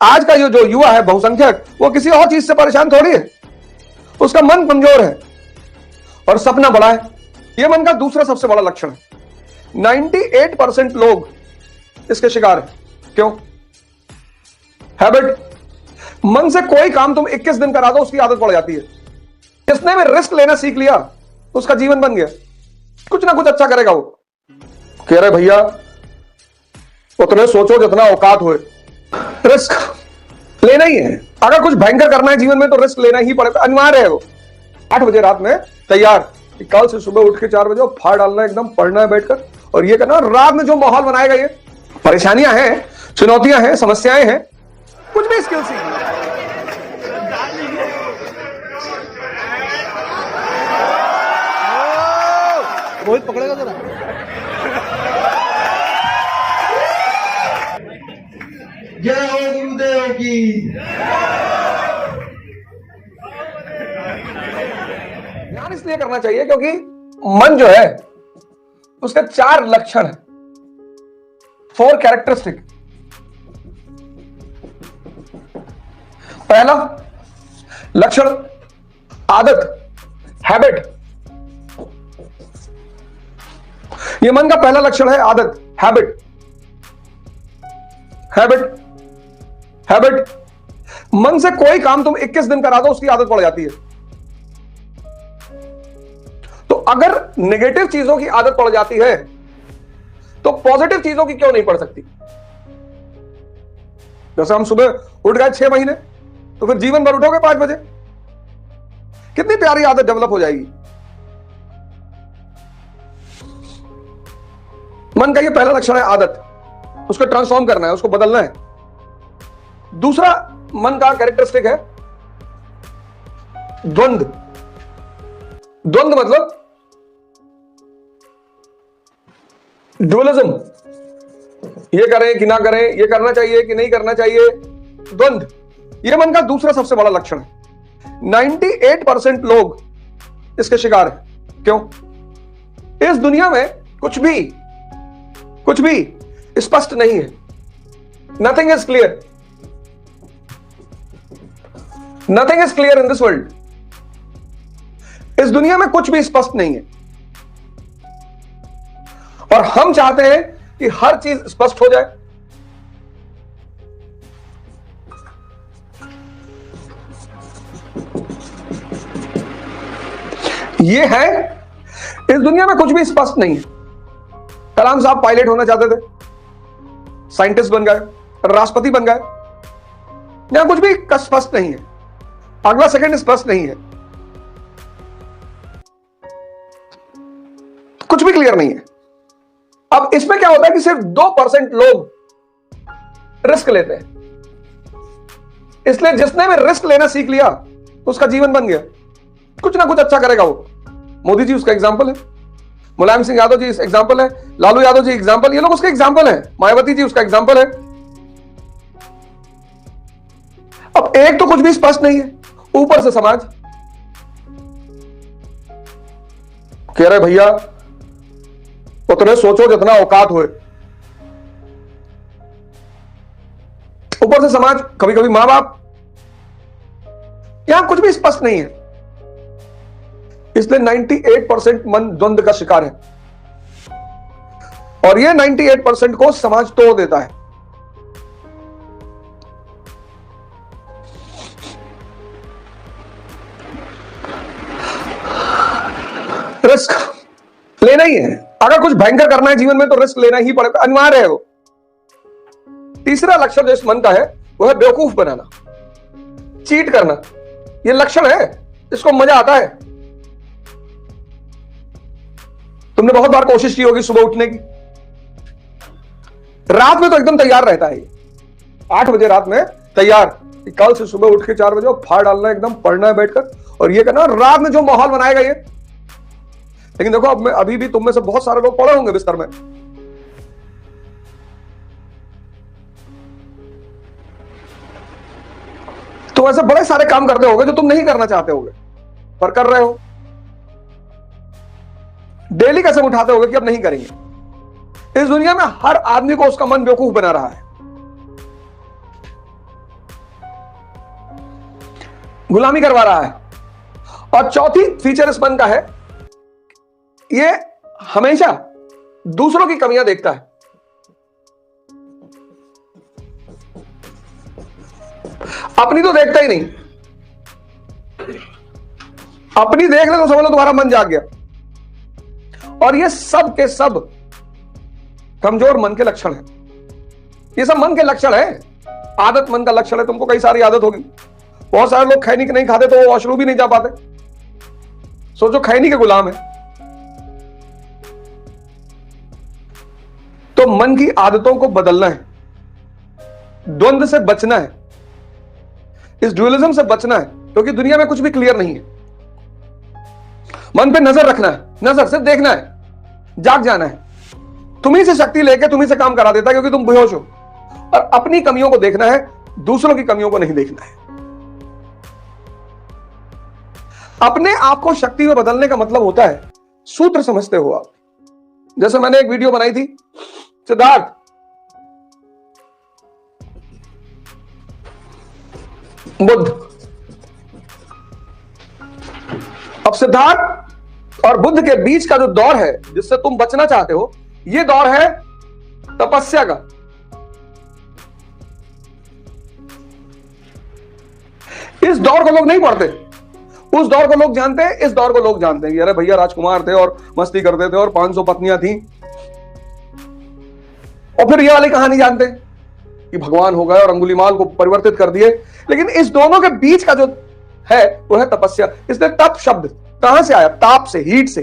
आज का जो युवा है बहुसंख्यक, वो किसी और चीज से परेशान थोड़ी है, उसका मन कमजोर है और सपना बड़ा है। यह मन का दूसरा सबसे बड़ा लक्षण है। 98% लोग इसके शिकार हैं। क्यों? हैबिट। मन से कोई काम तुम 21 दिन करा दो, उसकी आदत पड़ जाती है। जिसने भी रिस्क लेना सीख लिया, उसका जीवन बन गया, कुछ ना कुछ अच्छा करेगा वो। कह रहे भैया उतने सोचो जितना औकात होए। रिस्क लेना ही है। अगर कुछ भयंकर करना है जीवन में तो रिस्क लेना ही पड़ेगा, अनिवार्य है वो। 8 बजे रात में तैयार, कल से सुबह उठ के 4 बजे फाड़ डालना है, एकदम पढ़ना है बैठकर, और ये करना। रात में जो माहौल बनाएगा, ये परेशानियां हैं, चुनौतियां हैं, समस्याएं हैं, कुछ भी स्किल सीखना। रोहित पकड़ेगा जरा। जय हो गुरुदेव की। ध्यान इसलिए करना चाहिए क्योंकि मन जो है उसके 4 लक्षण है, 4 कैरेक्टरिस्टिक। पहला लक्षण आदत, हैबिट। ये मन का पहला लक्षण है, आदत, हैबिट। हैबिट हैबिट मन से कोई काम तुम 21 दिन करा दो, उसकी आदत पड़ जाती है। तो अगर नेगेटिव चीजों की आदत पड़ जाती है तो पॉजिटिव चीजों की क्यों नहीं पड़ सकती? जैसे हम सुबह उठ गए 6 महीने, तो फिर जीवन भर उठोगे 5 बजे, कितनी प्यारी आदत डेवलप हो जाएगी। मन का ये पहला लक्षण है, आदत। उसको ट्रांसफॉर्म करना है, उसको बदलना है। दूसरा मन का कैरेक्टरिस्टिक है द्वंद। द्वंद मतलब ड्युअलिज्म। ये करें कि ना करें, ये करना चाहिए कि नहीं करना चाहिए, द्वंद। ये मन का दूसरा सबसे बड़ा लक्षण है। 98% लोग इसके शिकार हैं। क्यों? इस दुनिया में कुछ भी स्पष्ट नहीं है। Nothing is clear. Nothing is clear in this world. इस दुनिया में कुछ भी स्पष्ट नहीं है, और हम चाहते हैं कि हर चीज स्पष्ट हो जाए। ये है, इस दुनिया में कुछ भी स्पष्ट नहीं है। कलाम साहब पायलट होना चाहते थे, साइंटिस्ट बन गए, राष्ट्रपति बन गए। यहां कुछ भी स्पष्ट नहीं है, अगला सेकंड स्पष्ट नहीं है, कुछ भी क्लियर नहीं है। अब इसमें क्या होता है कि सिर्फ 2% लोग रिस्क लेते हैं। इसलिए जिसने भी रिस्क लेना सीख लिया, उसका जीवन बन गया, कुछ ना कुछ अच्छा करेगा वो। मोदी जी उसका एग्जाम्पल है, मुलायम सिंह यादव जी एग्जाम्पल है, लालू यादव जी एग्जाम्पल, ये लोग उसके एग्जाम्पल है, मायावती जी उसका एग्जाम्पल है। अब एक तो कुछ भी स्पष्ट नहीं है, ऊपर से समाज कह रहे भैया उतने सोचो जितना औकात होए। ऊपर से समाज, कभी कभी मां बाप, यहां कुछ भी स्पष्ट नहीं है। इसलिए 98% मन द्वंद का शिकार है, और यह 98% को समाज तोड़ देता है। रिस्क लेना ही है। अगर कुछ भयंकर करना है जीवन में तो रिस्क लेना ही पड़ेगा, अनिवार्य है वो। तीसरा लक्षण जो इस मन का है वो है बेवकूफ बनाना, चीट करना। ये लक्षण है, इसको मजा आता है। तुमने बहुत बार कोशिश की होगी सुबह उठने की, रात में तो एकदम तैयार रहता है। 8 बजे रात में तैयार, कल से सुबह उठ के 4 बजे फाड़ डालना है, एकदम पढ़ना है बैठकर, और ये करना। रात में जो माहौल बनाएगा ये। लेकिन देखो, अब अभी भी तुम में से बहुत सारे लोग पड़े होंगे बिस्तर में, तो ऐसे बड़े सारे काम करते होगे जो तुम नहीं करना चाहते होगे, पर कर रहे हो। डेली कसम उठाते होगे कि अब नहीं करेंगे। इस दुनिया में हर आदमी को उसका मन बेवकूफ बना रहा है। गुलामी करवा रहा है। और चौथी फीचर इस मन का है, ये हमेशा दूसरों की कमियां देखता है। अपनी तो देखता ही नहीं, अपनी देख ले तो समझ लो तुम्हारा मन जाग गया। और ये सब के सब कमजोर मन के लक्षण है। ये सब मन के लक्षण है, आदत मन का लक्षण है। तुमको कई सारी आदत होगी। बहुत सारे लोग खैनी नहीं खाते तो वॉशरूम भी नहीं जा पाते, सोचो खैनी के गुलाम है। तो मन की आदतों को बदलना है, द्वंद्व से बचना है, इस ड्यूअलिज्म से बचना है, क्योंकि दुनिया में कुछ भी क्लियर नहीं है। मन पे नजर रखना है, नजर से देखना है, जाग जाना है। तुम्ही से शक्ति लेके तुम्ही से काम करा देता है, क्योंकि तुम बेहोश हो। और अपनी कमियों को देखना है, दूसरों की कमियों को नहीं देखना है। अपने आप को शक्ति में बदलने का मतलब होता है, सूत्र समझते हो आप। जैसे मैंने एक वीडियो बनाई थी, सिद्धार्थ, बुद्ध। अब सिद्धार्थ और बुद्ध के बीच का जो दौर है जिससे तुम बचना चाहते हो, यह दौर है तपस्या का। इस दौर को लोग नहीं पढ़ते, उस दौर को लोग जानते हैं, इस दौर को लोग जानते हैं कि अरे भैया राजकुमार थे और मस्ती करते थे और 500 पत्नियां थी। और फिर ये वाली कहानी जानते हैं कि भगवान हो गए और अंगुलीमाल को परिवर्तित कर दिए। लेकिन इस दोनों के बीच का जो है वो है तपस्या। इसलिए तप शब्द कहां से आया? ताप से, हीट से।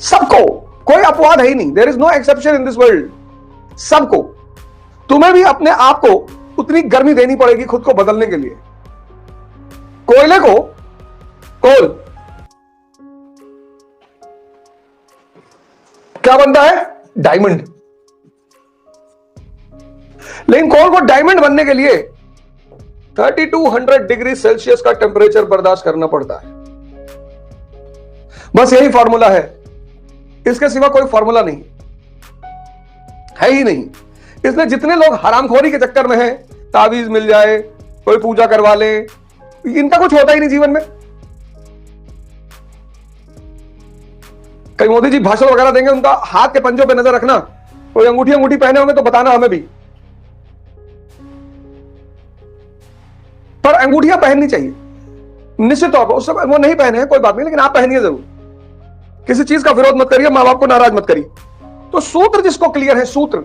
सबको, कोई अपवाद है ही नहीं, there is no exception in this world. सबको, तुम्हें भी अपने आप को उतनी गर्मी देनी पड़ेगी खुद को बदलने के लिए। कोयले को कोल क्या बनता है? डायमंड। लेकिन कोल को डायमंड बनने के लिए 3200 डिग्री सेल्सियस का टेम्परेचर बर्दाश्त करना पड़ता है। बस यही फॉर्मूला है, इसके सिवा कोई फॉर्मूला नहीं है ही नहीं। इसलिए जितने लोग हरामखोरी के चक्कर में हैं, तावीज मिल जाए, कोई पूजा करवा ले, इनका कुछ होता ही नहीं जीवन में। कई मोदी जी भाषण वगैरह देंगे, उनका हाथ के पंजों पे नजर रखना, कोई अंगूठी पहने होंगे तो बताना हमें भी। पर अंगूठियां पहननी चाहिए निश्चित तौर पर। उस समय वो नहीं पहने हैं कोई बात नहीं, लेकिन आप पहनिए जरूर। किसी चीज का विरोध मत करिए, मां बाप को नाराज मत करिए। तो सूत्र जिसको क्लियर है, सूत्र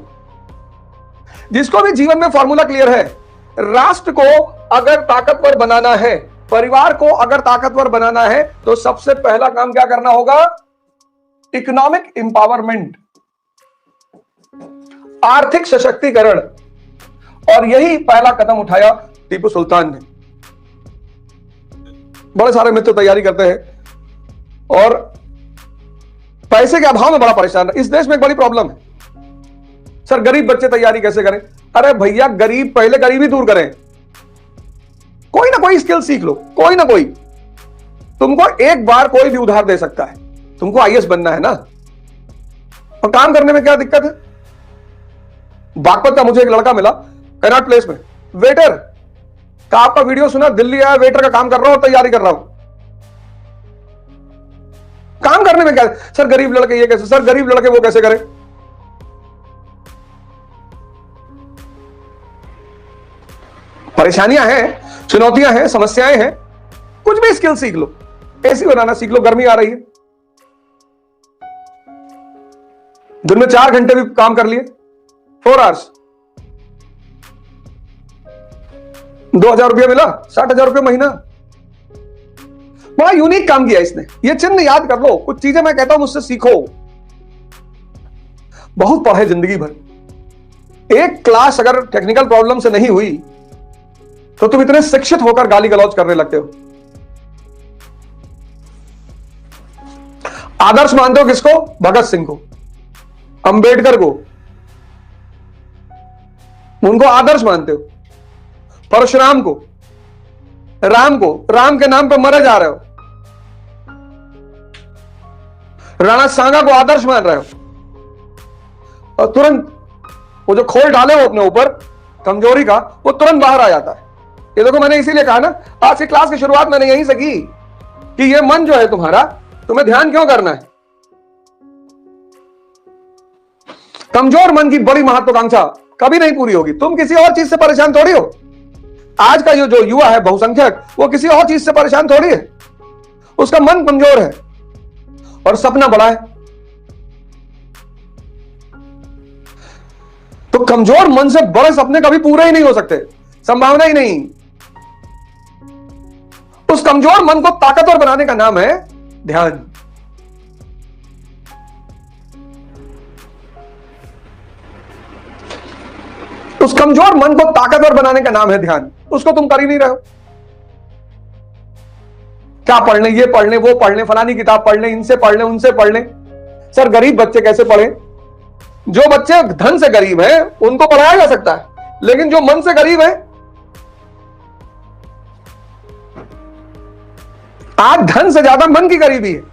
जिसको भी जीवन में फॉर्मूला क्लियर है, राष्ट्र को अगर ताकतवर बनाना है, परिवार को अगर ताकतवर बनाना है, तो सबसे पहला काम क्या करना होगा? इकोनॉमिक इंपावरमेंट, आर्थिक सशक्तिकरण। और यही पहला कदम उठाया टीपू सुल्तान ने। बड़े सारे मित्र तैयारी करते हैं और पैसे के अभाव में बड़ा परेशान है। इस देश में एक बड़ी प्रॉब्लम है, सर गरीब बच्चे तैयारी कैसे करें? अरे भैया, गरीब पहले गरीबी दूर करें। कोई ना कोई स्किल सीख लो, कोई ना कोई। तुमको एक बार कोई भी उधार दे सकता है। तुमको आईएएस बनना है ना, और काम करने में क्या दिक्कत है? बागपत का मुझे एक लड़का मिला कैनाट प्लेस में, वेटर का। आपका वीडियो सुना, दिल्ली आया, वेटर का काम कर रहा हूं, तैयारी कर रहा हूं। काम करने में क्या? सर गरीब लड़के ये कैसे, सर गरीब लड़के वो कैसे करें? परेशानियां हैं, चुनौतियां हैं, समस्याएं हैं। कुछ भी स्किल सीख लो, एसी बनाना सीख लो, गर्मी आ रही है, दिन में 4 घंटे भी काम कर लिए, 4 आवर्स, 2000 रुपया मिला, 60,000 रुपया महीना। बड़ा यूनिक काम किया इसने। ये चिन्ह याद कर लो, कुछ चीजें मैं कहता हूं मुझसे सीखो। बहुत पढ़े जिंदगी भर। एक क्लास अगर टेक्निकल प्रॉब्लम से नहीं हुई तो तुम इतने शिक्षित होकर गाली गलौज करने लगते हो। आदर्श मानते हो किसको? भगत सिंह को, अंबेडकर को, उनको आदर्श मानते हो। परशुराम को, राम को, राम के नाम पे मरे जा रहे हो। राणा सांगा को आदर्श मान रहे हो, और तुरंत वो जो खोल डाले हो अपने ऊपर कमजोरी का, वो तुरंत बाहर आ जाता है। ये देखो मैंने इसीलिए कहा ना, आज की क्लास की शुरुआत मैंने यहीं से की कि ये मन जो है तुम्हारा, तुम्हें ध्यान क्यों करना है। कमजोर मन की बड़ी महत्वाकांक्षा कभी नहीं पूरी होगी। तुम किसी और चीज से परेशान थोड़ी हो। आज का जो युवा है बहुसंख्यक, वो किसी और चीज से परेशान थोड़ी है, उसका मन कमजोर है और सपना बड़ा है। तो कमजोर मन से बड़े सपने कभी पूरे ही नहीं हो सकते, संभावना ही नहीं। उस कमजोर मन को ताकतवर बनाने का नाम है ध्यान। उस कमजोर मन को ताकतवर बनाने का नाम है ध्यान। उसको तुम कर ही नहीं रहे हो। क्या पढ़ लें, ये पढ़ लें, वो पढ़ लें, फलानी किताब पढ़ लें, इनसे पढ़ लें, उनसे पढ़ लें। सर गरीब बच्चे कैसे पढ़े? जो बच्चे धन से गरीब हैं उनको पढ़ाया जा सकता है, लेकिन जो मन से गरीब है, आज धन से ज्यादा मन की गरीबी है।